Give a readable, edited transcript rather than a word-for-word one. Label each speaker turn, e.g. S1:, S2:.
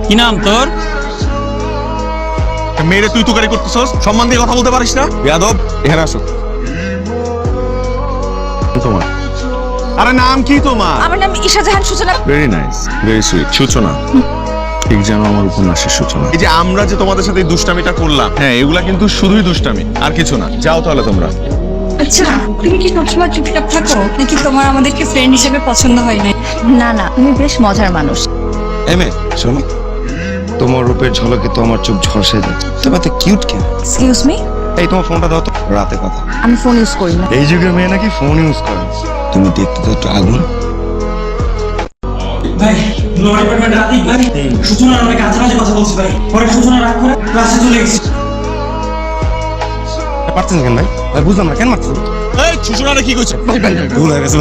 S1: কি নাম তোর?
S2: মেয়েরে তুই তুকারি করতেছস, সম্মান দিয়ে কথা বলতে পারিস না? বেয়াদব, এখানে আসো। তোমার আরে নাম কি তোমার?
S3: আমার নাম ঈশা জাহান সূচনা।
S2: Very nice, very sweet. সূচনা ঠিক যেন আমার উপন্যাসের সূচনা। এই যে আমরা যে তোমাদের সাথে এই দুষ্টামিটা করলাম, হ্যাঁ এগুলা কিন্তু শুধুই দুষ্টামি, আর কিছু না। যাও তাহলে তোমরা।
S3: আচ্ছা, তুমি কি সবসময় চুপচাপ থাকো নাকি তোমার আমাদেরকে ফ্রেন্ড হিসেবে পছন্দ হয় না?
S4: না না, তুমি বেশ মজার মানুষ।
S5: এমএ শোনো, তোমার রূপের ঝলকে তো আমার চোখ ঝলসে যাচ্ছে। তোমার তো কিউট কেন?
S4: এক্সকিউজ মি,
S5: এই তোমার ফোনটা দাও তো, রাতে কথা।
S4: আমি ফোন ইউজ করি না।
S5: এই যুগের মেয়ে নাকি ফোন ইউজ করে? তুমি দেখতে তো একটু আগুন।
S6: ভাই ল ডিপার্টমেন্টে রাতেই ভাই সূচনার অনেক আজে বাজে কথা বলছি ভাই। পরে সূচনা রাগ করে ক্লাসে চলে গেছি।
S5: পারছেন কেন ভাই? বুঝলাম না কেন মারছেন?
S2: এই সূচনাটা কি কইছে?
S5: ভুল হয়ে গেছে।